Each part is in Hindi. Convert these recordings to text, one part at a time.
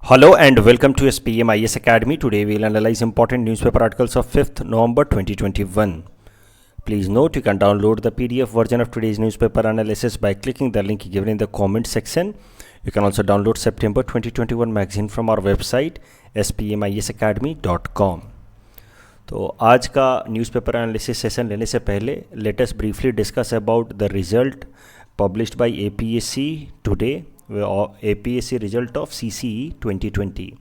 Hello and welcome to SPM IS Academy. Today we will analyze important newspaper articles of 5th November 2021. Please note you can download the PDF version of today's newspaper analysis by clicking the link given in the comment section. You can also download September 2021 magazine from our website spmisacademy.com. तो आज का न्यूज़पेपर एनालिसिस सेशन लेने से पहले let us briefly discuss about the result published by APSC today, APSC result of CCE 2020।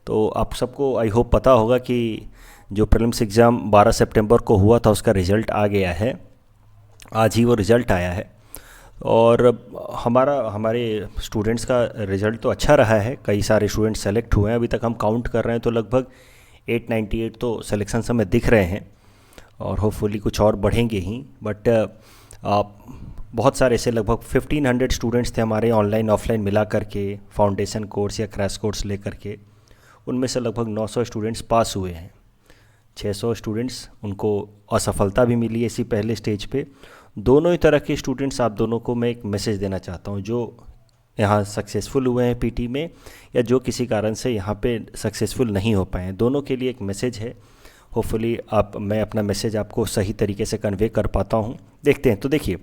तो आप सबको आई होप पता होगा कि जो प्रीलिम्स एग्ज़ाम 12 सितंबर को हुआ था उसका रिज़ल्ट आ गया है। आज ही वो रिज़ल्ट आया है और हमारे स्टूडेंट्स का रिज़ल्ट तो अच्छा रहा है। कई सारे स्टूडेंट्स सेलेक्ट हुए हैं। अभी तक हम काउंट कर रहे हैं तो लगभग 898 तो सिलेक्शन हमें दिख रहे हैं और होपफुली कुछ और बढ़ेंगे ही। बट बहुत सारे ऐसे लगभग 1500 स्टूडेंट्स थे हमारे ऑनलाइन ऑफलाइन मिला करके, फाउंडेशन कोर्स या क्रैश कोर्स ले करके। उनमें से लगभग 900 स्टूडेंट्स पास हुए हैं। 600 स्टूडेंट्स उनको असफलता भी मिली इसी पहले स्टेज पे। दोनों ही तरह के स्टूडेंट्स, आप दोनों को मैं एक मैसेज देना चाहता हूँ, जो यहाँ सक्सेसफुल हुए हैं पीटी में या जो किसी कारण से यहाँ पे सक्सेसफुल नहीं हो पाए हैं, दोनों के लिए एक मैसेज है। होपफुली मैं अपना मैसेज आपको सही तरीके से कन्वे कर पाता हूँ। देखते हैं। तो देखिए,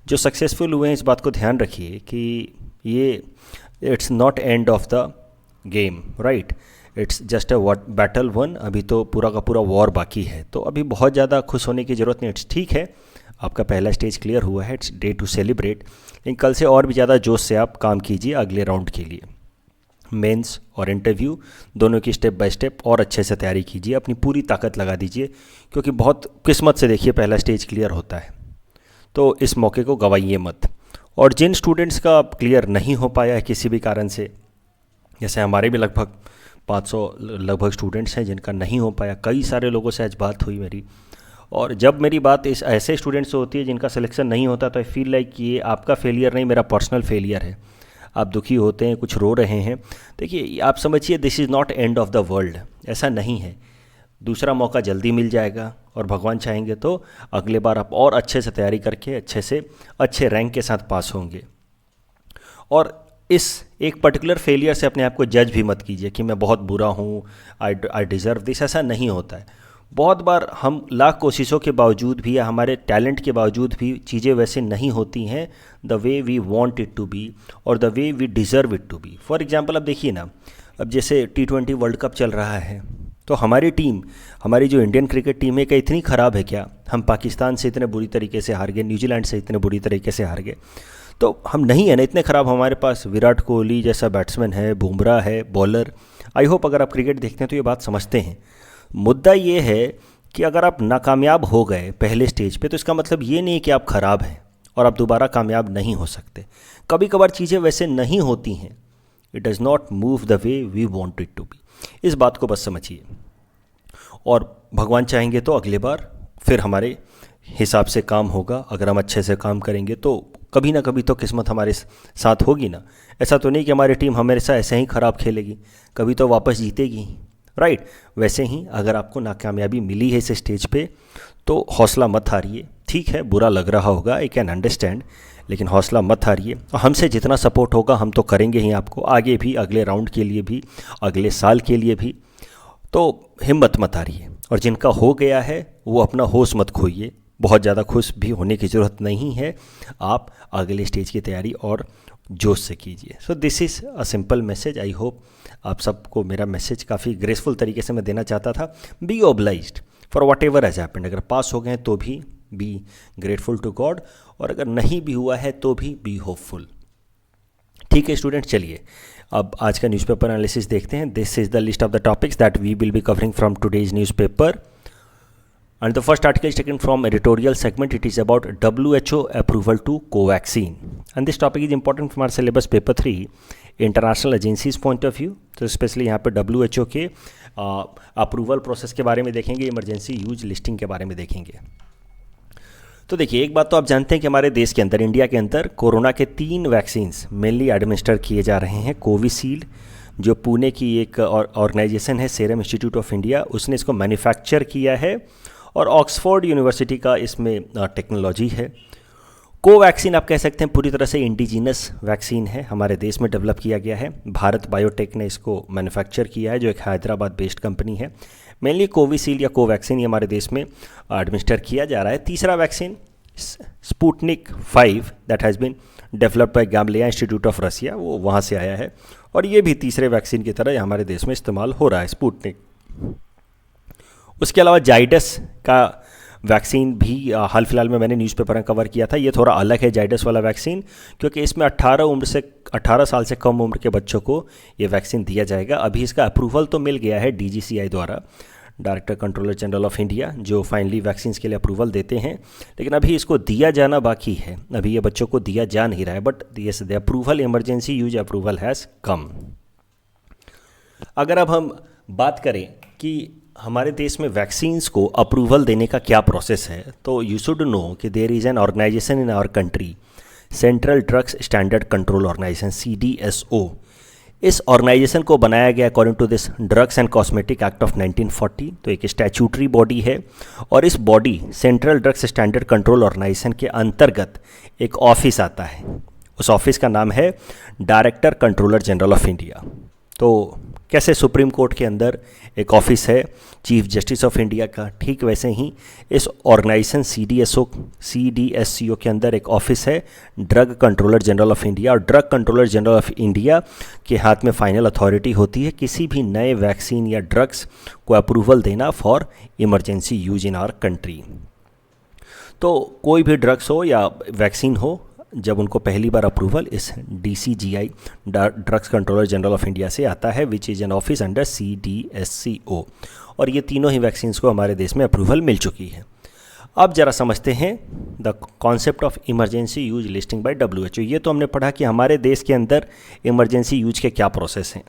जो सक्सेसफुल हुए हैं इस बात को ध्यान रखिए कि ये it's not end of the game, right. It's just a battle one. अभी तो पूरा का पूरा वॉर बाकी है, तो अभी बहुत ज़्यादा खुश होने की ज़रूरत नहीं। इट्स ठीक है, आपका पहला स्टेज क्लियर हुआ है, इट्स डे टू सेलिब्रेट। लेकिन कल से और भी ज़्यादा जोश से आप काम कीजिए अगले राउंड के लिए। मेंस और इंटरव्यू दोनों की स्टेप बाय स्टेप और अच्छे से तैयारी कीजिए, अपनी पूरी ताकत लगा दीजिए, क्योंकि बहुत किस्मत से देखिए पहला स्टेज क्लियर होता है। तो इस मौके को गवाइए मत। और जिन स्टूडेंट्स का क्लियर नहीं हो पाया है किसी भी कारण से, जैसे हमारे भी लगभग 500 लगभग स्टूडेंट्स हैं जिनका नहीं हो पाया। कई सारे लोगों से आज बात हुई मेरी, और जब मेरी बात इस ऐसे स्टूडेंट्स से होती है जिनका सिलेक्शन नहीं होता, तो आई फील लाइक ये आपका फेलियर नहीं, मेरा पर्सनल फेलियर है। आप दुखी होते हैं, कुछ रो रहे हैं। देखिए, आप समझिए this is not end of the world. ऐसा नहीं है। दूसरा मौका जल्दी मिल जाएगा और भगवान चाहेंगे तो अगले बार आप और अच्छे से तैयारी करके अच्छे रैंक के साथ पास होंगे। और इस एक पर्टिकुलर फेलियर से अपने आप को जज भी मत कीजिए कि मैं बहुत बुरा हूँ, आई डिज़र्व दिस। ऐसा नहीं होता है। बहुत बार हम लाख कोशिशों के बावजूद भी या हमारे टैलेंट के बावजूद भी चीज़ें वैसे नहीं होती हैं the way we want it to be और the way we deserve it to be. For example, अब देखिए ना, अब जैसे T20 वर्ल्ड कप चल रहा है, तो हमारी जो इंडियन क्रिकेट टीम है, क्या इतनी ख़राब है क्या? हम पाकिस्तान से इतने बुरी तरीके से हार गए, न्यूजीलैंड से इतने बुरी तरीके से हार गए, तो हम नहीं है ना इतने ख़राब। हमारे पास विराट कोहली जैसा बैट्समैन है, बुमराह है, बॉलर। आई होप अगर आप क्रिकेट देखते हैं तो ये बात समझते हैं। मुद्दा ये है कि अगर आप नाकामयाब हो गए पहले स्टेज पे, तो इसका मतलब ये नहीं कि आप ख़राब हैं और आप दोबारा कामयाब नहीं हो सकते। कभी कभार चीज़ें वैसे नहीं होती हैं। It does not move the way we want it to be. इस बात को बस समझिए, और भगवान चाहेंगे तो अगले बार फिर हमारे हिसाब से काम होगा। अगर हम अच्छे से काम करेंगे तो कभी ना कभी तो किस्मत हमारे साथ होगी ना। ऐसा तो नहीं कि हमारी टीम हमेशा ऐसे ही ख़राब खेलेगी, कभी तो वापस जीतेगी, राइट। वैसे ही अगर आपको नाकामयाबी मिली है इस स्टेज पे, तो हौसला मत हारिए। ठीक है, बुरा लग रहा होगा, आई कैन अंडरस्टैंड, लेकिन हौसला मत हारिए। हमसे जितना सपोर्ट होगा हम तो करेंगे ही आपको, आगे भी, अगले राउंड के लिए भी, अगले साल के लिए भी। तो हिम्मत मत हारिए। और जिनका हो गया है वो अपना होश मत खोइए। बहुत ज़्यादा खुश भी होने की ज़रूरत नहीं है। आप अगले स्टेज की तैयारी और जोश से कीजिए। So this is a simple message. I hope आप सबको मेरा मैसेज काफ़ी ग्रेसफुल तरीके से मैं देना चाहता था। Be obliged for whatever has happened. अगर पास हो गए तो भी बी ग्रेटफुल टू गॉड, और अगर नहीं भी हुआ है तो भी बी होपफुल। ठीक है स्टूडेंट, चलिए अब आज का न्यूज़पेपर एनालिसिस देखते हैं। This is the list of the topics that we will be covering from today's newspaper. And the first article is taken from editorial segment. It is about WHO approval to Covaxin. And this topic is important from our syllabus paper 3, international agencies point of view. तो स्पेशली यहाँ पे WHO के अप्रूवल प्रोसेस के बारे में देखेंगे, इमरजेंसी यूज लिस्टिंग के बारे में देखेंगे। तो देखिए, एक बात तो आप जानते हैं कि हमारे देश के अंदर, इंडिया के अंदर, कोरोना के 3 वैक्सीन्स मेनली एडमिनिस्टर किए जा रहे हैं। कोविशील्ड, जो पुणे की एक ऑर्गेनाइजेशन है, सीरम इंस्टीट्यूट ऑफ इंडिया, उसने इसको मैन्युफैक्चर किया है, और ऑक्सफोर्ड यूनिवर्सिटी का इसमें टेक्नोलॉजी है। कोवैक्सीन आप कह सकते हैं पूरी तरह से इंडिजीनस वैक्सीन है, हमारे देश में डेवलप किया गया है। भारत बायोटेक ने इसको मैन्युफैक्चर किया है, जो एक हैदराबाद बेस्ड कंपनी है। मेनली कोविशील्ड या कोवैक्सीन ये हमारे देश में एडमिनिस्टर किया जा रहा है। तीसरा vaccine Sputnik 5 that has been developed by Gamaleya Institute of Russia, वो वहाँ से आया है और ये भी तीसरे वैक्सीन की तरह हमारे देश में इस्तेमाल हो रहा है, स्पुतनिक। उसके अलावा जाइडस का वैक्सीन भी हाल फिलहाल में मैंने न्यूज़पेपर में कवर किया था। ये थोड़ा अलग है जाइडस वाला वैक्सीन, क्योंकि इसमें 18 साल से कम उम्र के बच्चों को ये वैक्सीन दिया जाएगा। अभी इसका अप्रूवल तो मिल गया है DGCI द्वारा, director controller General of India, जो फाइनली वैक्सीन के लिए अप्रूवल देते हैं, लेकिन अभी इसको दिया जाना बाकी है। अभी ये बच्चों को दिया जा नहीं रहा है, but yes the approval, emergency use approval has come. अगर अब हम बात करें कि हमारे देश में वैक्सीन्स को अप्रूवल देने का क्या प्रोसेस है, तो यू शुड नो कि there is an organisation in our country, central drugs standard control organisation CDSO। इस ऑर्गेनाइजेशन को बनाया गया according to this drugs and cosmetic act of 1940, तो एक स्टैच्यूटरी बॉडी है और इस body central drugs standard control organisation के अंतर्गत एक ऑफिस आता है। उस ऑफिस का नाम है director controller General of India. तो कैसे सुप्रीम कोर्ट के अंदर एक ऑफिस है चीफ जस्टिस ऑफ इंडिया का, ठीक वैसे ही इस ऑर्गेनाइजेशन CDSCO के अंदर एक ऑफिस है Drug Controller General of India, और Drug Controller General of India के हाथ में फाइनल अथॉरिटी होती है किसी भी नए वैक्सीन या ड्रग्स को अप्रूवल देना for emergency use in our country. तो कोई भी ड्रग्स हो या वैक्सीन हो, जब उनको पहली बार अप्रूवल इस DCGI drugs controller General of India से आता है, which is an office under CDSCO, और ये तीनों ही वैक्सीन्स को हमारे देश में अप्रूवल मिल चुकी है। अब जरा समझते हैं the concept of emergency use listing by WHO। ये तो हमने पढ़ा कि हमारे देश के अंदर इमरजेंसी यूज के क्या प्रोसेस हैं,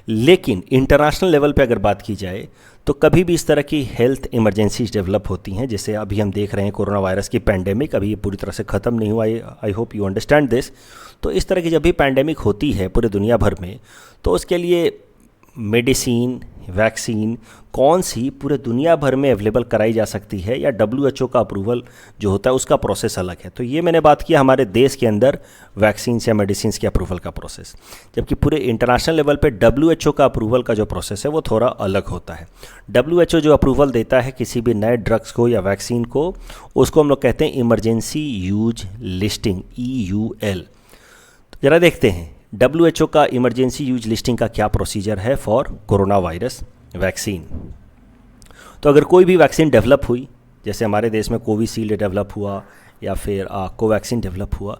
लेकिन इंटरनेशनल लेवल पे अगर बात की जाए तो कभी भी इस तरह की हेल्थ इमरजेंसीज डेवलप होती हैं, जैसे अभी हम देख रहे हैं कोरोना वायरस की पैंडेमिक, अभी ये पूरी तरह से ख़त्म नहीं हुआ, आई होप यू अंडरस्टैंड दिस। तो इस तरह की जब भी पैंडेमिक होती है पूरे दुनिया भर में, तो उसके लिए मेडिसिन, वैक्सीन कौन सी पूरे दुनिया भर में अवेलेबल कराई जा सकती है, या WHO का अप्रूवल जो होता है उसका प्रोसेस अलग है। तो ये मैंने बात किया हमारे देश के अंदर वैक्सीन या मेडिसिन के अप्रूवल का प्रोसेस, जबकि पूरे इंटरनेशनल लेवल पे WHO का अप्रूवल का जो प्रोसेस है वो थोड़ा अलग होता है। WHO जो अप्रूवल देता है किसी भी नए ड्रग्स को या वैक्सीन को, उसको हम लोग कहते हैं इमरजेंसी यूज लिस्टिंग, EUL। ज़रा देखते हैं WHO का इमरजेंसी यूज लिस्टिंग का क्या प्रोसीजर है फॉर कोरोना वायरस वैक्सीन। तो अगर कोई भी वैक्सीन डेवलप हुई, जैसे हमारे देश में कोविशील्ड डेवलप हुआ या फिर कोवैक्सीन डेवलप हुआ,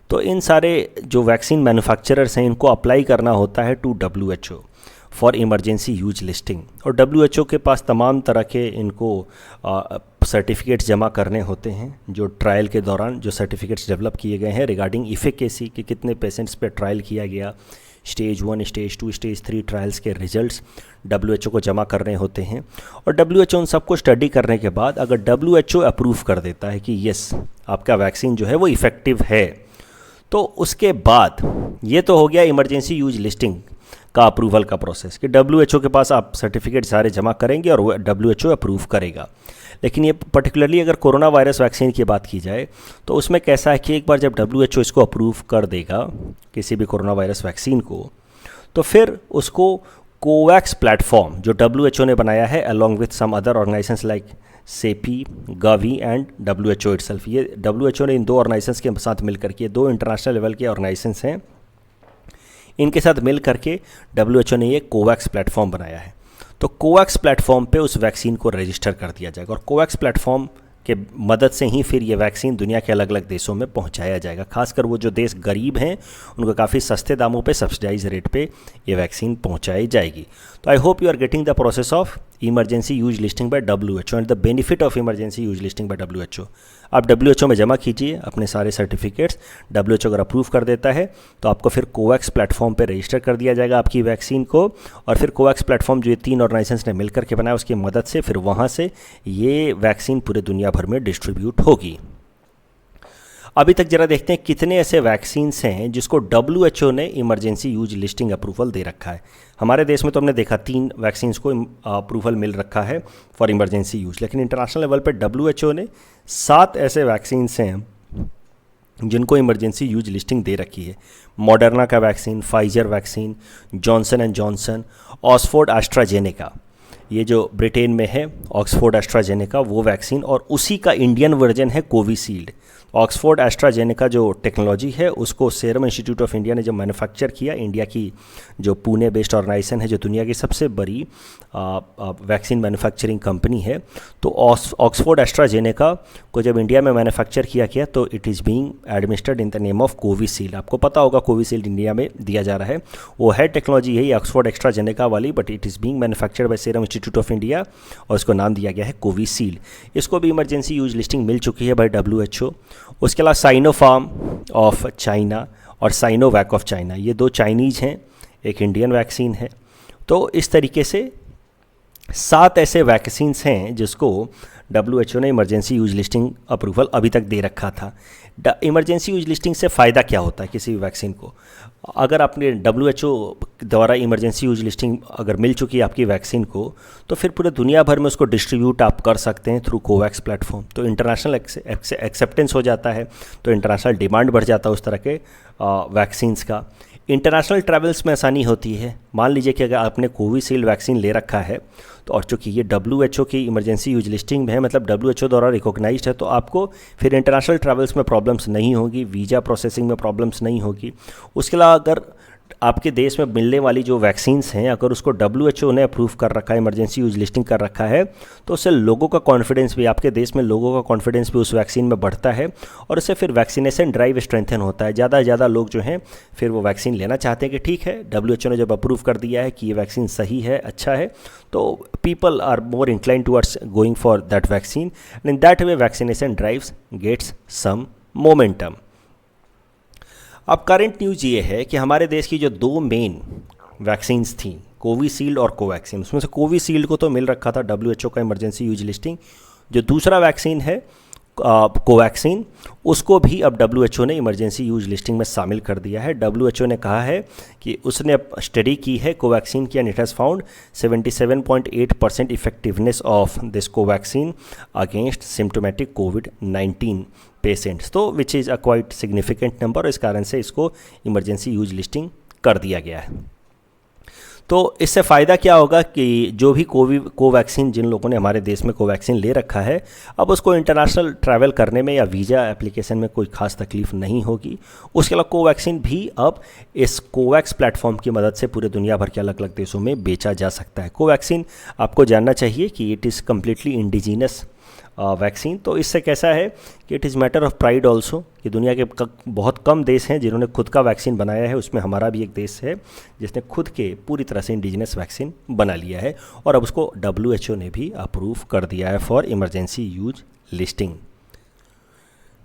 तो इन सारे जो वैक्सीन मैन्युफैक्चरर्स हैं इनको अप्लाई करना होता है to WHO for emergency use listing, और WHO के पास तमाम तरह के इनको सर्टिफिकेट्स जमा करने होते हैं, जो ट्रायल के दौरान जो सर्टिफिकेट्स डेवलप किए गए हैं रिगार्डिंग इफिकेसी कि कितने पेशेंट्स पे ट्रायल किया गया, स्टेज 1, स्टेज 2, स्टेज 3 ट्रायल्स के रिजल्ट्स WHO को जमा करने होते हैं। और WHO उन सबको स्टडी करने के बाद अगर WHO अप्रूव कर देता है कि यस आपका वैक्सीन जो है वो इफ़ेक्टिव है, तो उसके बाद ये तो हो गया इमरजेंसी यूज लिस्टिंग का अप्रूवल का प्रोसेस कि WHO के पास आप सर्टिफिकेट सारे जमा करेंगे और वो WHO अप्रूव करेगा। लेकिन ये पर्टिकुलरली अगर कोरोना वायरस वैक्सीन की बात की जाए तो उसमें कैसा है कि एक बार जब WHO इसको अप्रूव कर देगा किसी भी कोरोना वायरस वैक्सीन को, तो फिर उसको कोवैक्स प्लेटफॉर्म जो WHO ने बनाया है along with some other organisations like CEPI, Gavi and WHO itself, ये WHO ने इन दो ऑर्गेनाइजेशंस के साथ मिलकर के, दो इंटरनेशनल लेवल के ऑर्गेनाइजेशंस हैं, इनके साथ मिल करके WHO ने ये कोवैक्स प्लेटफॉर्म बनाया है। तो कोवैक्स प्लेटफॉर्म पे उस वैक्सीन को रजिस्टर कर दिया जाएगा और कोवैक्स प्लेटफॉर्म के मदद से ही फिर ये वैक्सीन दुनिया के अलग अलग देशों में पहुंचाया जाएगा। खासकर वो जो देश गरीब हैं उनको काफ़ी सस्ते दामों पे सब्सिडाइज रेट पे ये वैक्सीन पहुंचाई जाएगी। तो I hope you are getting the process of emergency use listing by WHO and the benefit of emergency use listing by WHO। आप WHO में जमा कीजिए अपने सारे सर्टिफिकेट्स, WHO अगर अप्रूव कर देता है तो आपको फिर कोवैक्स प्लेटफॉर्म पे रजिस्टर कर दिया जाएगा आपकी वैक्सीन को, और फिर कोवैक्स प्लेटफॉर्म जो ये तीन ऑर्गेनाइजेशंस ने मिलकर के बनाया उसकी मदद से फिर वहाँ से ये वैक्सीन पूरे दुनिया भर में डिस्ट्रीब्यूट होगी। अभी तक जरा देखते हैं कितने ऐसे वैक्सीन्स हैं जिसको WHO ने इमरजेंसी यूज लिस्टिंग अप्रूवल दे रखा है। हमारे देश में तो हमने देखा 3 वैक्सीन्स को अप्रूवल मिल रखा है फॉर इमरजेंसी यूज, लेकिन इंटरनेशनल लेवल पे WHO ने 7 ऐसे वैक्सीन्स हैं जिनको इमरजेंसी यूज लिस्टिंग दे रखी है। मॉडर्ना का vaccine, Pfizer vaccine, Johnson and Johnson, Oxford AstraZeneca, ये जो ब्रिटेन में है ऑक्सफोर्ड एस्ट्राजेनेका वो वैक्सीन, और उसी का इंडियन वर्जन है कोविशील्ड। ऑक्सफोर्ड एस्ट्राजेनेका जो टेक्नोलॉजी है उसको सीरम इंस्टीट्यूट ऑफ इंडिया ने जब मैन्युफैक्चर किया, इंडिया की जो पुणे बेस्ड ऑर्गेनाइजेशन है, जो दुनिया की सबसे बड़ी वैक्सीन मैन्युफैक्चरिंग कंपनी है, तो ऑक्सफोर्ड एस्ट्राजेनेका को जब इंडिया में मैन्युफैक्चर किया गया तो it is being administered in the name of Covishield. आपको पता होगा कोविशील्ड इंडिया में दिया जा रहा है, वो है टेक्नोलॉजी है ये ऑक्सफोर्ड एस्ट्राजेनेका वाली, but it is being manufactured by serum institute of India और इसको नाम दिया गया है कोविशील्ड। इसको भी इमरजेंसी यूज लिस्टिंग मिल चुकी है बाय WHO। उसके अलावा साइनोफार्म ऑफ चाइना और साइनोवैक ऑफ चाइना, ये 2 चाइनीज़ हैं, एक इंडियन वैक्सीन है। तो इस तरीके से 7 ऐसे वैक्सीन्स हैं जिसको WHO ने इमरजेंसी यूज लिस्टिंग अप्रूवल अभी तक दे रखा था। इमरजेंसी यूज लिस्टिंग से फ़ायदा क्या होता है किसी भी वैक्सीन को? अगर आपने WHO द्वारा इमरजेंसी यूज लिस्टिंग अगर मिल चुकी है आपकी वैक्सीन को, तो फिर पूरे दुनिया भर में उसको डिस्ट्रीब्यूट आप कर सकते हैं थ्रू कोवैक्स प्लेटफॉर्म। तो इंटरनेशनल एक्सेप्टेंस हो जाता है, तो इंटरनेशनल डिमांड बढ़ जाता है उस तरह के वैक्सीन्स का। इंटरनेशनल ट्रैवल्स में आसानी होती है। मान लीजिए कि अगर आपने कोविशील्ड वैक्सीन ले रखा है तो, और चूँकि ये WHO की इमरजेंसी यूज लिस्टिंग में है, मतलब WHO द्वारा रिकॉग्नाइज्ड है, तो आपको फिर इंटरनेशनल ट्रैवल्स में प्रॉब्लम्स नहीं होगी, वीज़ा प्रोसेसिंग में प्रॉब्लम्स नहीं होगी। उसके अलावा अगर आपके देश में मिलने वाली जो वैक्सीन्स हैं, अगर उसको WHO ने अप्रूव कर रखा है, इमरजेंसी यूज लिस्टिंग कर रखा है, तो उससे लोगों का कॉन्फिडेंस भी, आपके देश में लोगों का कॉन्फिडेंस भी उस वैक्सीन में बढ़ता है, और उससे फिर वैक्सीनेशन ड्राइव स्ट्रेंथन होता है। ज़्यादा से ज़्यादा लोग जो हैं फिर वो वैक्सीन लेना चाहते हैं कि ठीक है, WHO ने जब अप्रूव कर दिया है कि ये वैक्सीन सही है, अच्छा है, तो people are more incline towards going for that vaccine, and in that way vaccination drives gets some momentum. अब करंट न्यूज़ ये है कि हमारे देश की जो 2 मेन वैक्सीन्स थी, कोविशील्ड और कोवैक्सीन, उसमें से कोविशील्ड को तो मिल रखा था WHO का इमरजेंसी यूज लिस्टिंग। जो दूसरा वैक्सीन है कोवैक्सीन, उसको भी अब WHO ने इमरजेंसी यूज लिस्टिंग में शामिल कर दिया है। WHO ने कहा है कि उसने स्टडी की है कोवैक्सीन की, and it has found 77.8% effectiveness of this Covaxin against symptomatic कोविड-19 पेशेंट्स, तो which is a quite significant number, और इस कारण से इसको इमरजेंसी यूज लिस्टिंग कर दिया गया है। तो इससे फ़ायदा क्या होगा कि जो भी कोवैक्सीन, जिन लोगों ने हमारे देश में कोवैक्सीन ले रखा है, अब उसको इंटरनेशनल ट्रैवल करने में या वीज़ा एप्लीकेशन में कोई ख़ास तकलीफ नहीं होगी। उसके अलावा कोवैक्सीन भी अब इस कोवैक्स प्लेटफॉर्म की मदद से पूरे दुनिया भर के अलग अलग देशों में बेचा जा सकता है। कोवैक्सीन, आपको जानना चाहिए कि it is completely indigenous vaccine. तो इससे कैसा है कि it is matter of pride also, कि दुनिया के बहुत कम देश हैं जिन्होंने खुद का वैक्सीन बनाया है। उसमें हमारा भी एक देश है जिसने खुद के पूरी तरह से इंडिजिनस वैक्सीन बना लिया है, और अब उसको WHO ने भी अप्रूव कर दिया है फॉर इमरजेंसी यूज लिस्टिंग।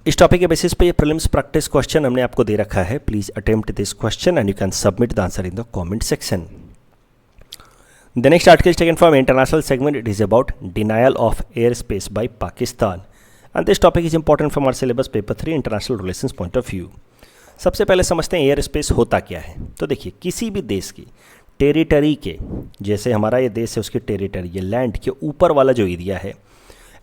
इस टॉपिक के बेसिस पे ये प्रीलिम्स प्रैक्टिस क्वेश्चन हमने आपको दे रखा है। Please attempt this question and you can submit the answer in the comment section. The next article is taken from international segment. It is about denial of airspace by Pakistan, and this topic is important from our syllabus paper 3 international relations point of view. सबसे पहले समझते हैं एयर स्पेस होता क्या है। तो देखिए, किसी भी देश की टेरिटरी के, जैसे हमारा ये देश है उसकी टेरिटरी, ये लैंड के ऊपर वाला जो एरिया है,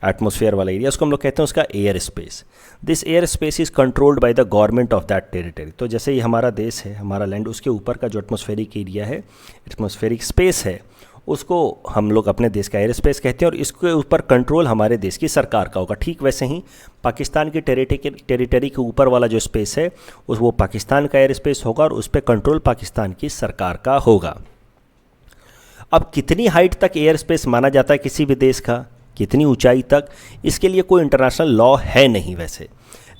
एटमॉस्फेयर वाला एरिया, उसको हम लोग कहते हैं उसका air space. This air space is controlled by the government of that territory. तो जैसे ये हमारा देश है, हमारा लैंड, उसके ऊपर का जो एटमॉस्फेरिक एरिया है, एटमॉस्फेरिक स्पेस है, उसको हम लोग अपने देश का एयर स्पेस कहते हैं, और इसके ऊपर कंट्रोल हमारे देश की सरकार का होगा। ठीक वैसे ही पाकिस्तान की टेरिटरी के ऊपर वाला जो स्पेस है वो पाकिस्तान का एयर स्पेस होगा, और उस पर कंट्रोल पाकिस्तान की सरकार का होगा। अब कितनी हाइट तक एयर स्पेस माना जाता है किसी भी देश का, कितनी ऊंचाई तक, इसके लिए कोई इंटरनेशनल लॉ है नहीं वैसे।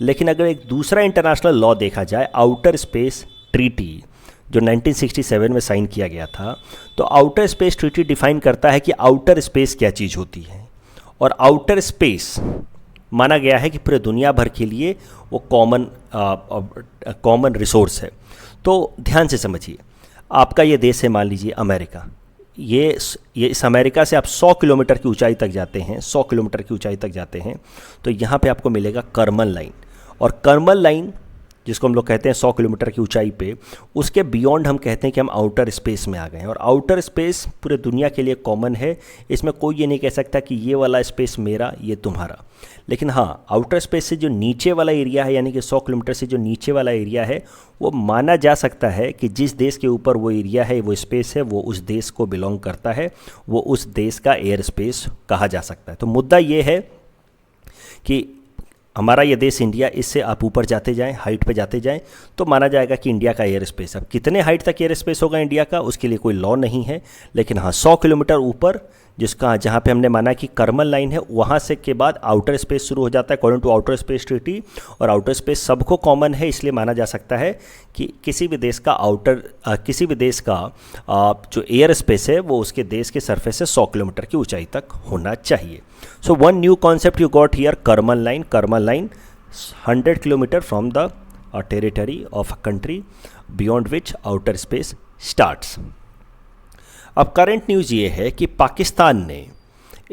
लेकिन अगर एक दूसरा इंटरनेशनल लॉ देखा जाए, आउटर स्पेस ट्रीटी, जो 1967 में साइन किया गया था, तो आउटर स्पेस ट्रीटी डिफाइन करता है कि आउटर स्पेस क्या चीज़ होती है, और आउटर स्पेस माना गया है कि पूरे दुनिया भर के लिए वो कॉमन रिसोर्स है। तो ध्यान से समझिए, आपका ये देश है, मान लीजिए अमेरिका, ये इस अमेरिका से आप 100 किलोमीटर की ऊंचाई तक जाते हैं, 100 किलोमीटर की ऊंचाई तक जाते हैं, तो यहाँ पे आपको मिलेगा कर्मन लाइन, और कर्मन लाइन जिसको हम लोग कहते हैं 100 किलोमीटर की ऊंचाई पे, उसके बियॉन्ड हम कहते हैं कि हम आउटर स्पेस में आ गए हैं। और आउटर स्पेस पूरे दुनिया के लिए कॉमन है, इसमें कोई ये नहीं कह सकता कि ये वाला स्पेस मेरा, ये तुम्हारा। लेकिन हाँ, आउटर स्पेस से जो नीचे वाला एरिया है, यानी कि 100 किलोमीटर से जो नीचे वाला एरिया है, वो माना जा सकता है कि जिस देश के ऊपर वो एरिया है, वो स्पेस है, वो उस देश को बिलोंग करता है, वो उस देश का एयर स्पेस कहा जा सकता है। तो मुद्दा ये है कि हमारा ये देश इंडिया, इससे आप ऊपर जाते जाएं, हाइट पे जाते जाएं, तो माना जाएगा कि इंडिया का एयर स्पेस। अब कितने हाइट तक एयर स्पेस होगा इंडिया का, उसके लिए कोई लॉ नहीं है, लेकिन हाँ 100 किलोमीटर ऊपर, जिसका जहाँ पे हमने माना कि कर्मल लाइन है, वहाँ से के बाद आउटर स्पेस शुरू हो जाता है according to outer space treaty. और आउटर स्पेस सबको कॉमन है, इसलिए माना जा सकता है कि किसी भी देश का जो एयर स्पेस है वो उसके देश के सरफेस से 100 किलोमीटर की ऊंचाई तक होना चाहिए। So one new concept you got here, Carmel line. Carmel line 100 kilometre from the territory of a country beyond which outer space starts. अब करंट न्यूज़ ये है कि पाकिस्तान ने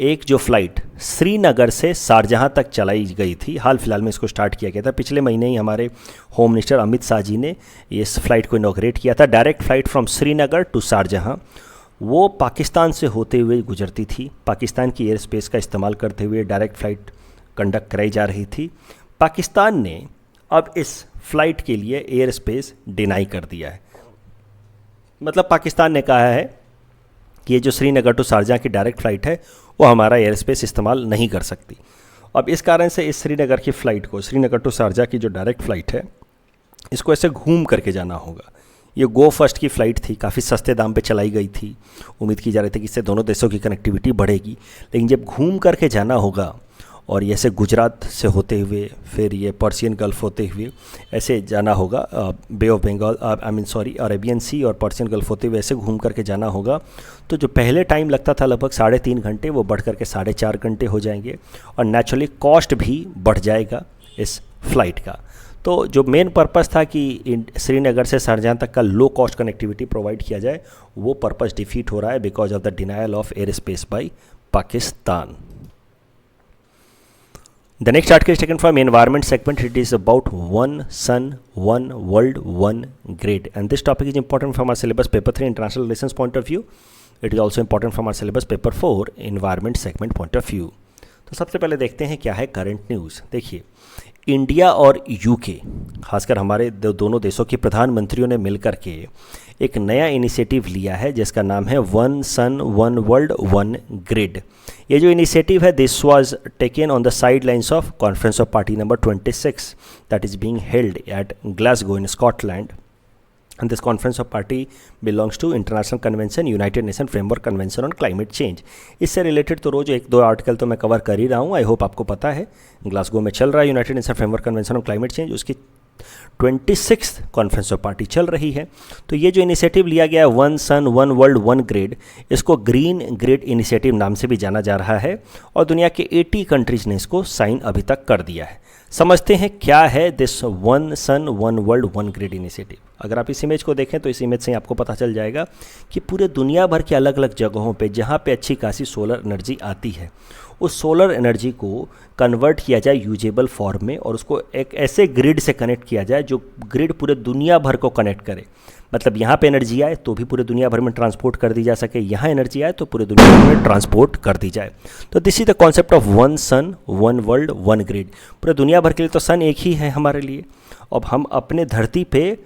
एक जो फ़्लाइट श्रीनगर से शारजहाँ तक चलाई गई थी, हाल फिलहाल में इसको स्टार्ट किया गया था, पिछले महीने ही हमारे होम मिनिस्टर अमित शाह जी ने इस फ्लाइट को इनॉग्रेट किया था। Direct flight from Srinagar to Sharjah, वो पाकिस्तान से होते हुए गुजरती थी, पाकिस्तान की एयर स्पेस का इस्तेमाल करते हुए डायरेक्ट फ़्लाइट कंडक्ट कराई जा रही थी। पाकिस्तान ने अब इस फ्लाइट के लिए एयर स्पेस डिनाई कर दिया है। मतलब पाकिस्तान ने कहा है कि ये जो श्रीनगर टू शारजाह की डायरेक्ट फ़्लाइट है वो हमारा एयर स्पेस इस्तेमाल नहीं कर सकती। अब इस कारण से इस श्रीनगर की फ़्लाइट को, श्रीनगर टू शारजाह की जो डायरेक्ट फ़्लाइट है, इसको ऐसे घूम करके जाना होगा। ये गो फर्स्ट की फ़्लाइट थी, काफ़ी सस्ते दाम पे चलाई गई थी, उम्मीद की जा रही थी कि इससे दोनों देशों की कनेक्टिविटी बढ़ेगी। लेकिन जब घूम करके जाना होगा और ये ऐसे गुजरात से होते हुए, फिर ये पर्शियन गल्फ़ होते हुए ऐसे जाना होगा, बे ऑफ बंगाल, अरेबियन सी और पर्शियन गल्फ़ होते हुए ऐसे घूम करके जाना होगा। तो जो पहले टाइम लगता था लगभग 3.5 घंटे, वो बढ़ करके 4.5 घंटे हो जाएंगे। और नेचुरली कॉस्ट भी बढ़ जाएगा इस फ्लाइट का। तो जो मेन पर्पस था कि श्रीनगर से शारजाह तक का लो कॉस्ट कनेक्टिविटी प्रोवाइड किया जाए, वो पर्पस डिफीट हो रहा है because of the denial of air space by Pakistan. The next article is taken from environment segment. It is about one sun, one world, one grid. And this topic is important from our syllabus paper 3 international relations point of view. It is also important from our syllabus paper 4 environment segment point of view. तो सबसे पहले देखते हैं क्या है करंट न्यूज़। देखिए, इंडिया और यूके, खासकर हमारे दोनों देशों के प्रधानमंत्रियों ने मिलकर के एक नया इनिशिएटिव लिया है जिसका नाम है one sun one world one grid. ये जो इनिशिएटिव है, this was taken on the side lines of conference of party number 26 that is being held at Glasgow in Scotland. And this conference of party belongs to International Convention, United Nations Framework Convention on Climate Change. इससे रिलेटेड तो रोज़ 1-2 आर्टिकल तो मैं कवर कर ही रहा हूँ, आई होप आपको पता है। ग्लासगो में चल रहा है United nation framework convention on climate change, उसकी 26th कॉन्फ्रेंस ऑफ पार्टी चल रही है। तो ये जो इनिशिएटिव लिया गया है one sun one world one grid, इसको ग्रीन ग्रिड इनिशिएटिव नाम से भी जाना जा रहा है और दुनिया के 80 कंट्रीज़ ने इसको साइन अभी तक कर दिया है। समझते हैं क्या है this one sun one world one grid initiative. अगर आप इस इमेज को देखें तो इस इमेज से आपको पता चल जाएगा कि पूरे दुनिया भर के अलग अलग जगहों पे जहाँ पे अच्छी खासी सोलर एनर्जी आती है, उस सोलर एनर्जी को कन्वर्ट किया जाए यूजेबल फॉर्म में और उसको एक ऐसे ग्रिड से कनेक्ट किया जाए जो ग्रिड पूरे दुनिया भर को कनेक्ट करे। मतलब यहाँ पे एनर्जी आए तो भी पूरे दुनिया भर में ट्रांसपोर्ट कर दी जा सके, यहाँ एनर्जी आए तो पूरे दुनिया भर में ट्रांसपोर्ट कर दी जाए। तो this is the concept of one sun one world one grid. पूरे दुनिया भर के लिए तो सन एक ही है हमारे लिए। अब हम अपने धरती पे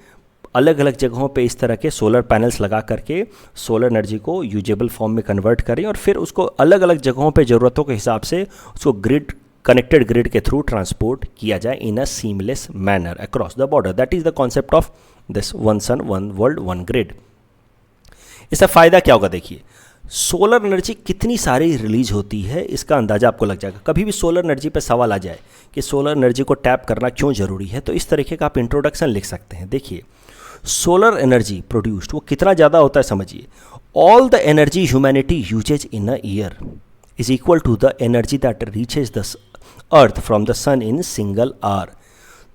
अलग अलग जगहों पे इस तरह के सोलर पैनल्स लगा करके सोलर एनर्जी को यूजेबल फॉर्म में कन्वर्ट करें और फिर उसको अलग अलग जगहों पे ज़रूरतों के हिसाब से उसको ग्रिड, कनेक्टेड ग्रिड के थ्रू ट्रांसपोर्ट किया जाए in a seamless manner across the border. That is the concept of this one sun one world one grid. इसका फ़ायदा क्या होगा? देखिए, सोलर एनर्जी कितनी सारी रिलीज होती है इसका अंदाज़ा आपको लग जाएगा। कभी भी सोलर एनर्जी पे सवाल आ जाए कि सोलर एनर्जी को टैप करना क्यों ज़रूरी है, तो इस तरीके का आप इंट्रोडक्शन लिख सकते हैं। देखिए, सोलर एनर्जी प्रोड्यूस्ड वो कितना ज़्यादा होता है समझिए। All the energy humanity uses in a year is equal to the energy that reaches the earth from the sun in single hour.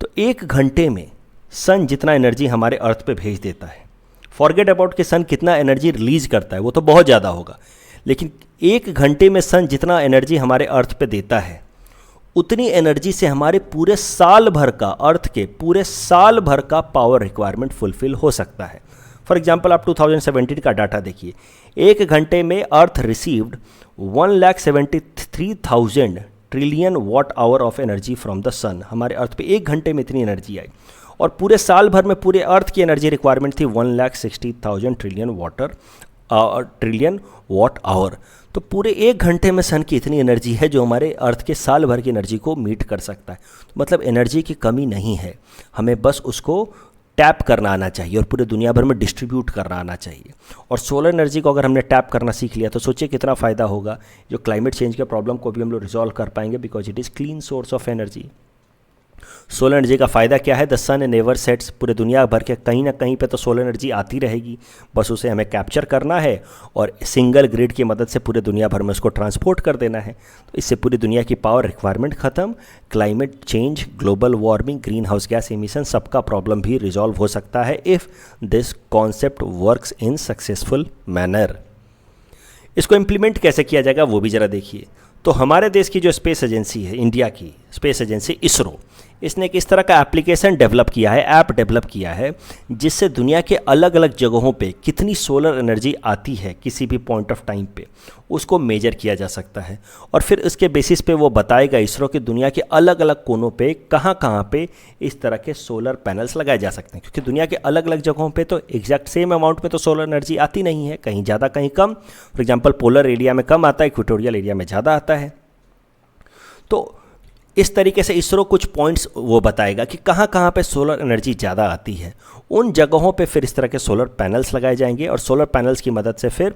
तो एक घंटे में सन जितना एनर्जी हमारे अर्थ पे भेज देता है, फॉरगेट अबाउट कि सन कितना एनर्जी रिलीज करता है, वो तो बहुत ज़्यादा होगा, लेकिन एक घंटे में सन जितना एनर्जी हमारे अर्थ पे देता है उतनी एनर्जी से हमारे पूरे साल भर का, अर्थ के पूरे साल भर का पावर रिक्वायरमेंट फुलफिल हो सकता है। फॉर एग्जाम्पल आप 2017 का डाटा देखिए, एक घंटे में earth received 1,73,000 trillion watt hour of energy from the sun. हमारे अर्थ पे एक घंटे में इतनी एनर्जी आई, और पूरे साल भर में पूरे अर्थ की एनर्जी रिक्वायरमेंट थी 1,60,000 ट्रिलियन वॉट आवर। तो पूरे एक घंटे में सन की इतनी एनर्जी है जो हमारे अर्थ के साल भर की एनर्जी को मीट कर सकता है। तो मतलब एनर्जी की कमी नहीं है, हमें बस उसको टैप करना आना चाहिए और पूरे दुनिया भर में डिस्ट्रीब्यूट करना आना चाहिए। और सोलर एनर्जी को अगर हमने टैप करना सीख लिया तो सोचिए कितना फ़ायदा होगा। जो क्लाइमेट चेंज के प्रॉब्लम को भी हम लोग रिजॉल्व कर पाएंगे, because it is clean source of energy. Solar energy का फ़ायदा क्या है? The sun never sets. पूरे दुनिया भर के कहीं ना कहीं पे तो सोलर एनर्जी आती रहेगी, बस उसे हमें कैप्चर करना है और सिंगल ग्रिड की मदद से पूरे दुनिया भर में उसको ट्रांसपोर्ट कर देना है। तो इससे पूरी दुनिया की पावर रिक्वायरमेंट ख़त्म, climate change, global warming, green house gas emission, सबका प्रॉब्लम भी रिजॉल्व हो सकता है if this concept works in successful manner. इसको इम्प्लीमेंट कैसे किया जाएगा वो भी ज़रा देखिए। तो हमारे देश की जो स्पेस एजेंसी है, इंडिया की स्पेस एजेंसी इसरो, इसने एक इस तरह का एप्लीकेशन डेवलप किया है, ऐप डेवलप किया है, जिससे दुनिया के अलग अलग जगहों पे कितनी सोलर एनर्जी आती है किसी भी पॉइंट ऑफ टाइम पे, उसको मेजर किया जा सकता है। और फिर उसके बेसिस पे वो बताएगा इसरो कि दुनिया के अलग अलग कोनों पे कहाँ कहाँ पे इस तरह के सोलर पैनल्स लगाए जा सकते हैं। क्योंकि दुनिया के अलग अलग जगहों पे तो एग्जैक्ट सेम अमाउंट में तो सोलर एनर्जी आती नहीं है, कहीं ज़्यादा कहीं कम। फॉर एग्जाम्पल पोलर एरिया में कम आता है, इक्वेटोरियल एरिया में ज़्यादा आता है। तो इस तरीके से इसरो कुछ पॉइंट्स वो बताएगा कि कहाँ कहाँ पे सोलर एनर्जी ज़्यादा आती है। उन जगहों पे फिर इस तरह के सोलर पैनल्स लगाए जाएंगे और सोलर पैनल्स की मदद से फिर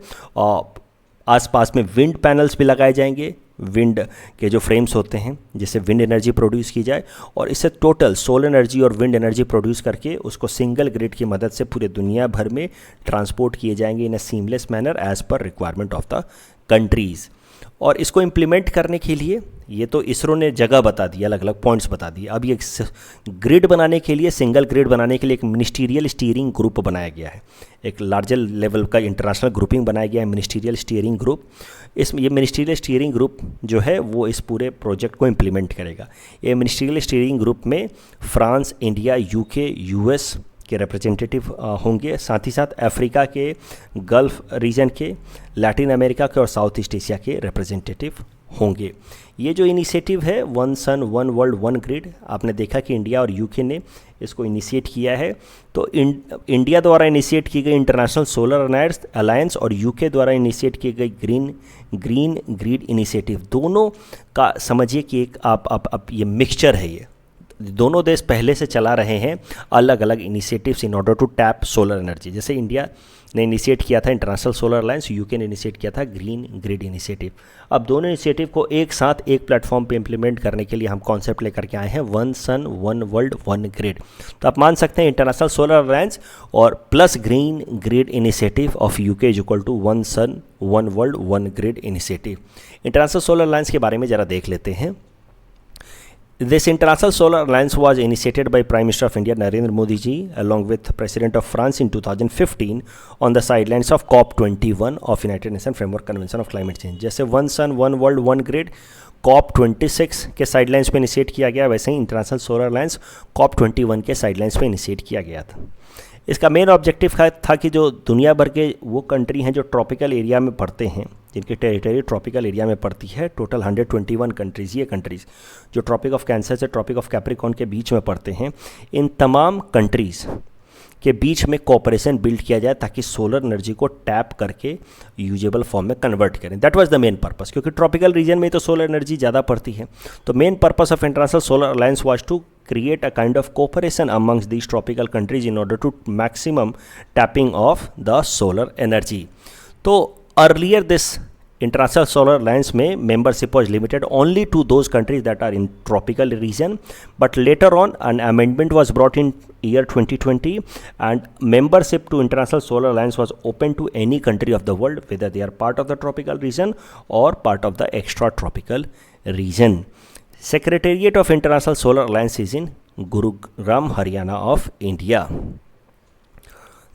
आसपास में विंड पैनल्स भी लगाए जाएंगे, विंड के जो फ्रेम्स होते हैं जिससे विंड एनर्जी प्रोड्यूस की जाए, और इससे टोटल सोलर एनर्जी और विंड एनर्जी प्रोड्यूस करके उसको सिंगल ग्रिड की मदद से पूरे दुनिया भर में ट्रांसपोर्ट किए जाएंगे in a seamless manner as per requirement of the countries. और इसको इम्प्लीमेंट करने के लिए ये तो इसरो ने जगह बता दी, अलग अलग पॉइंट्स बता दिए। अब ये ग्रिड बनाने के लिए, सिंगल ग्रिड बनाने के लिए एक मिनिस्टीरियल स्टीयरिंग ग्रुप बनाया गया है, एक लार्जर लेवल का इंटरनेशनल ग्रुपिंग बनाया गया है, मिनिस्टीरियल स्टीयरिंग ग्रुप। इसमें ये मिनिस्टीरियल स्टीयरिंग ग्रुप जो है वो इस पूरे प्रोजेक्ट को इम्प्लीमेंट करेगा। ये मिनिस्टीरियल स्टीयरिंग ग्रुप में फ्रांस, इंडिया, यूके, यूएस के रिप्रेजेंटेटिव होंगे, साथ ही साथ अफ्रीका के, गल्फ रीजन के, लैटिन अमेरिका के और साउथ ईस्ट एशिया के रिप्रेजेंटेटिव होंगे। ये जो इनिशिएटिव है one sun one world one grid, आपने देखा कि इंडिया और यूके ने इसको इनिशिएट किया है। तो इंडिया द्वारा इनिशिएट की गई इंटरनेशनल सोलर अलायंस और यूके द्वारा इनिशिएट की गई ग्रीन ग्रिड इनिशिएटिव, दोनों का समझिए कि एक आप ये मिक्सचर है। ये दोनों देश पहले से चला रहे हैं अलग अलग initiatives in order to tap solar energy. जैसे इंडिया ने इनिशिएट किया था इंटरनेशनल सोलर अलायंस, यूके ने इनिशिएट किया था ग्रीन ग्रिड इनिशिएटिव। अब दोनों इनिशिएटिव को एक साथ एक प्लेटफॉर्म पे इम्प्लीमेंट करने के लिए हम कॉन्सेप्ट लेकर के आए हैं one sun one world one grid. तो आप मान सकते हैं इंटरनेशनल सोलर अलायंस और plus green grid initiative of UK is equal to one sun one world one grid initiative. International solar alliance के बारे में ज़रा देख लेते हैं। This international solar alliance was initiated by Prime Minister of India Narendra Modi ji along with President of France in 2015 on the sidelines of COP21 of United Nations Framework Convention of Climate Change। जैसे one sun one world one grid COP26 के साइडलाइंस पे इनिशिएट किया गया, वैसे ही इंटरनेशनल सोलर अलायंस COP21 के साइडलाइंस पे इनिशिएट किया गया था। इसका मेन ऑब्जेक्टिव था कि जो दुनिया भर के वो कंट्री हैं जो ट्रॉपिकल एरिया में पड़ते हैं, जिनकी टेरिटरी ट्रॉपिकल एरिया में पड़ती है, टोटल 121 कंट्रीज़, ये कंट्रीज़ जो ट्रॉपिक ऑफ कैंसर से ट्रॉपिक ऑफ कैप्रिकॉर्न के बीच में पड़ते हैं, इन तमाम कंट्रीज़ के बीच में कोऑपरेशन बिल्ड किया जाए ताकि सोलर एनर्जी को टैप करके यूजेबल फॉर्म में कन्वर्ट करें। That was the main purpose, क्योंकि ट्रॉपिकल रीजन में तो सोलर एनर्जी ज़्यादा पड़ती है। तो main purpose of international solar alliance was to create a kind of cooperation amongst these tropical countries in order to maximum tapping of the solar energy. तो earlier this international solar alliance में membership was limited only to those countries that are in tropical region, but later on an amendment was brought in year 2020 and membership to international solar alliance was open to any country of the world whether they are part of the tropical region or part of the extra tropical region. Secretariat of International Solar Alliance is in Gurugram, Haryana of India.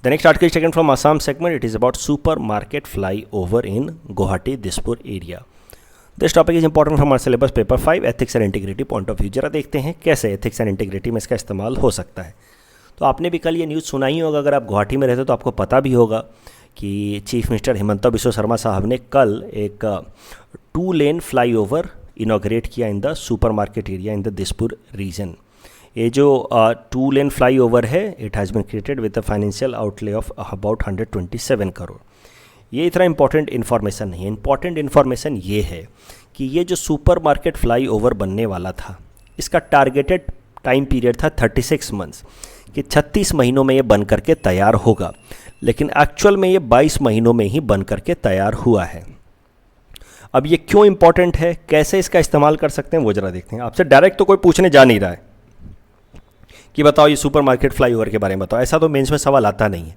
The next article is taken from Assam segment. It is about supermarket flyover in Guwahati, Dispur area. This topic is important from our syllabus paper 5 ethics and integrity point of view. जरा देखते हैं कैसे एथिक्स एंड इंटीग्रिटी में इसका इस्तेमाल हो सकता है। तो आपने भी कल ये न्यूज़ सुना ही होगा, अगर आप गुवाहाटी में रहते हो तो आपको पता भी होगा कि चीफ मिनिस्टर हिमंता बिस्वा शर्मा साहब ने कल एक 2 लेन फ्लाईओवर इनॉग्रेट किया in the super market area in the Dispur region. ये जो 2 लेन फ्लाईओवर है, it has been created with a financial outlay of about 127 crore. ये इतना इंपॉर्टेंट इन्फॉर्मेशन नहीं है। इंपॉर्टेंट इन्फॉर्मेशन ये है कि ये जो सुपर मार्केट फ्लाई ओवर बनने वाला था, इसका टारगेटेड टाइम पीरियड था 36 मंथ्स, कि 36 महीनों में ये बन करके तैयार होगा, लेकिन एक्चुअल में ये 22 महीनों में ही बन करके तैयार हुआ है। अब ये क्यों इंपॉर्टेंट है, कैसे इसका इस्तेमाल कर सकते हैं, वो जरा देखते हैं। आपसे डायरेक्ट तो कोई पूछने जा नहीं रहा है कि बताओ ये सुपर मार्केट फ्लाई ओवर के बारे में बताओ, ऐसा तो मेंस में सवाल आता नहीं है,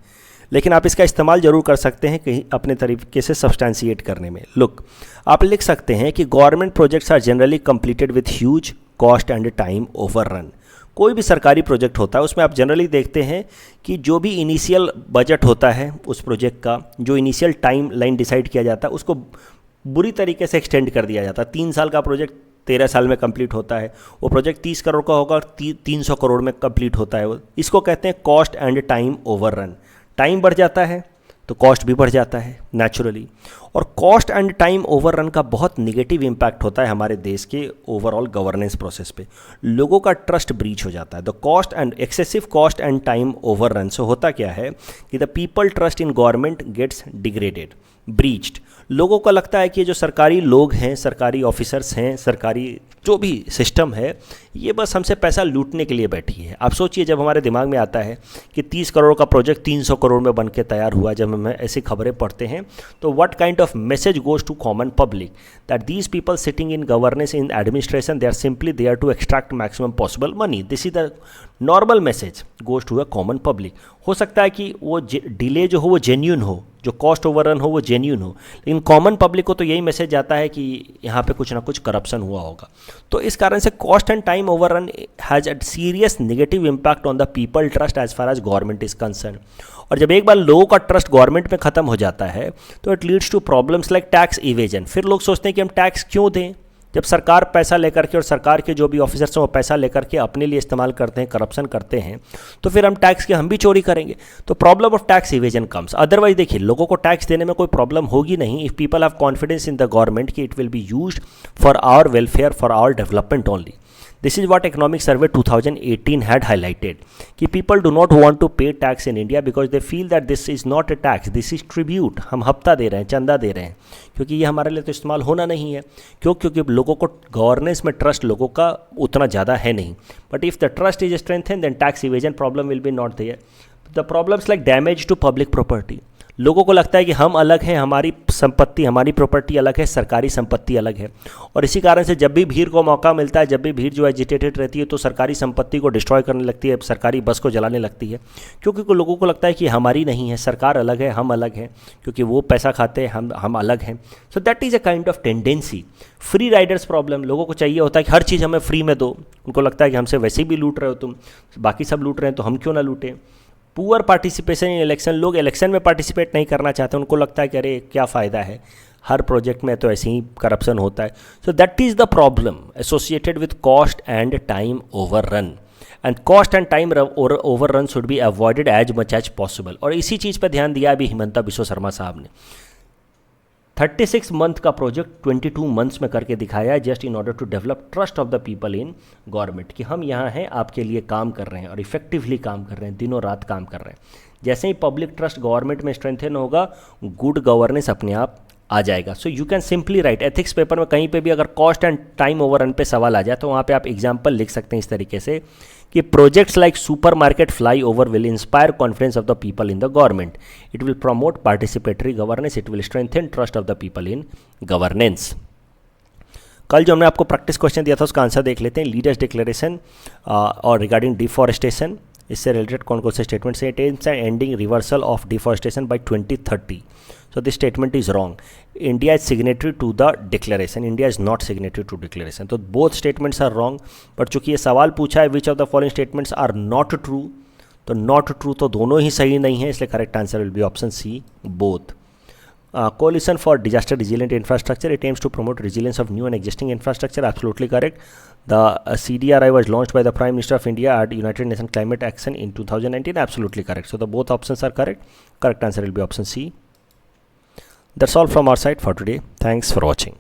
लेकिन आप इसका इस्तेमाल जरूर कर सकते हैं कहीं अपने तरीके से सब्सटैंशिएट करने में। लुक, आप लिख सकते हैं कि government projects are generally completed with huge cost and time overrun. कोई भी सरकारी प्रोजेक्ट होता है उसमें आप जनरली देखते हैं कि जो भी इनिशियल बजट होता है उस प्रोजेक्ट का, जो इनिशियल टाइम लाइन डिसाइड किया जाता है, उसको बुरी तरीके से एक्सटेंड कर दिया जाता है। 3 साल का प्रोजेक्ट 13 साल में कंप्लीट होता है। वो प्रोजेक्ट 30 करोड़ का होगा, 300 करोड़ में कंप्लीट होता है। इसको कहते हैं cost and time overrun. Time बढ़ जाता है तो कॉस्ट भी बढ़ जाता है नेचुरली, और कॉस्ट एंड टाइम ओवररन का बहुत निगेटिव इम्पैक्ट होता है हमारे देश के ओवरऑल गवर्नेंस प्रोसेस पे। लोगों का ट्रस्ट ब्रीच हो जाता है। The cost and excessive cost and time overrun से होता क्या है कि the people trust in government gets degraded, breached. लोगों को लगता है कि ये जो सरकारी लोग हैं, सरकारी ऑफिसर्स हैं, सरकारी जो भी सिस्टम है, ये बस हमसे पैसा लूटने के लिए बैठी है। आप सोचिए, जब हमारे दिमाग में आता है कि 30 करोड़ का प्रोजेक्ट 300 करोड़ में बन के तैयार हुआ, जब हम ऐसी खबरें पढ़ते हैं तो what kind of message goes to common public that these people sitting in governance in administration they are simply there to extract maximum possible money. This is the normal message goes to a common public. हो सकता है कि वो डिले जो हो वो जेन्यून हो, जो कॉस्ट ओवररन हो वो जेन्यून हो, लेकिन कॉमन पब्लिक को तो यही मैसेज जाता है कि यहाँ पे कुछ ना कुछ करप्शन हुआ होगा। तो इस कारण से cost and time overrun has a serious negative impact on the people trust as far as government is concern. और जब एक बार लोगों का ट्रस्ट गवर्नमेंट में खत्म हो जाता है तो it leads to problems like tax evasion. फिर लोग सोचते हैं कि हम टैक्स क्यों दें, जब सरकार पैसा लेकर के और सरकार के जो भी ऑफिसर्स हैं वो पैसा लेकर के अपने लिए इस्तेमाल करते हैं, करप्शन करते हैं, तो फिर हम टैक्स की हम भी चोरी करेंगे। तो problem of tax evasion comes. Otherwise देखिए, लोगों को टैक्स देने में कोई प्रॉब्लम होगी नहीं if people have confidence in the government कि it will be used for our welfare, for our development only. This is what Economic Survey 2018 had highlighted कि people do not want to pay tax in India because they feel that this is not a tax, this is tribute। हम हफ्ता दे रहे हैं, चंदा दे रहे हैं, क्योंकि ये हमारे लिए तो इस्तेमाल होना नहीं है। क्योंकि लोगों को गवर्नेंस में ट्रस्ट लोगों का उतना ज़्यादा है नहीं। But if the trust is strengthen then tax evasion problem will be not there. The problems like damage to public property. लोगों को लगता है कि हम अलग हैं, हमारी संपत्ति, हमारी प्रॉपर्टी अलग है, सरकारी संपत्ति अलग है, और इसी कारण से जब भी भीड़ को मौका मिलता है, जब भी भीड़ जो एजिटेटेड रहती है तो सरकारी संपत्ति को डिस्ट्रॉय करने लगती है, सरकारी बस को जलाने लगती है, क्योंकि लोगों को लगता है कि हमारी नहीं है, सरकार अलग है, हम अलग हैं, क्योंकि वो पैसा खाते हैं, हम अलग हैं। सो that is a kind of tendency. Free Riders problem. लोगों को चाहिए होता है कि हर चीज़ हमें फ्री में दो। उनको लगता है कि हमसे वैसे भी लूट रहे हो तुम, बाकी सब लूट रहे हैं तो हम क्यों ना लूटें। Poor participation in election. लोग इलेक्शन में पार्टिसिपेट नहीं करना चाहते, उनको लगता है कि अरे क्या फ़ायदा है, हर प्रोजेक्ट में तो ऐसे ही करप्शन होता है। So that is the problem associated with cost and time overrun, and cost and time overrun should be avoided as much as possible. और इसी चीज़ पर ध्यान दिया अभी हिमंता बिस्वा शर्मा साहब ने। 36 मंथ का प्रोजेक्ट 22 मंथ्स में करके दिखाया है, just in order to develop trust of the people in government, कि हम यहाँ हैं, आपके लिए काम कर रहे हैं और इफेक्टिवली काम कर रहे हैं, दिनों रात काम कर रहे हैं। जैसे ही पब्लिक ट्रस्ट गवर्नमेंट में स्ट्रेंथन होगा, गुड गवर्नेंस अपने आप आ जाएगा। So you can simply write ethics paper में कहीं पे भी अगर कॉस्ट एंड टाइम ओवररन पे सवाल आ जाए तो वहाँ पे आप एग्जांपल लिख सकते हैं इस तरीके से कि projects like super market fly over will inspire confidence of the people in the government, it will promote participatory governance, it will strengthen trust of the people in governance. कल जो हमने आपको प्रैक्टिस क्वेश्चन दिया था उसका आंसर देख लेते हैं। लीडर्स डिक्लेरेशन और रिगार्डिंग डिफॉरेस्टेशन, इससे रिलेटेड कौन कौन से स्टेटमेंट्स हैं। Aims and ending reversal of deforestation by 2030। So this statement is wrong. India is signatory to the declaration. India is not signatory to declaration. तो both statements are wrong. पर चूंकि ये सवाल पूछा है which of the following statements are not true, तो not true तो दोनों ही सही नहीं है, इसलिए correct answer will be option C, both. Coalition for Disaster Resilient Infrastructure. It aims to promote resilience of new and existing infrastructure. Absolutely correct. The CDRI was launched by the Prime Minister of India at United Nations Climate Action in 2019. Absolutely correct. So the both options are correct. Correct answer will be option C. That's all from our side for today. Thanks for watching.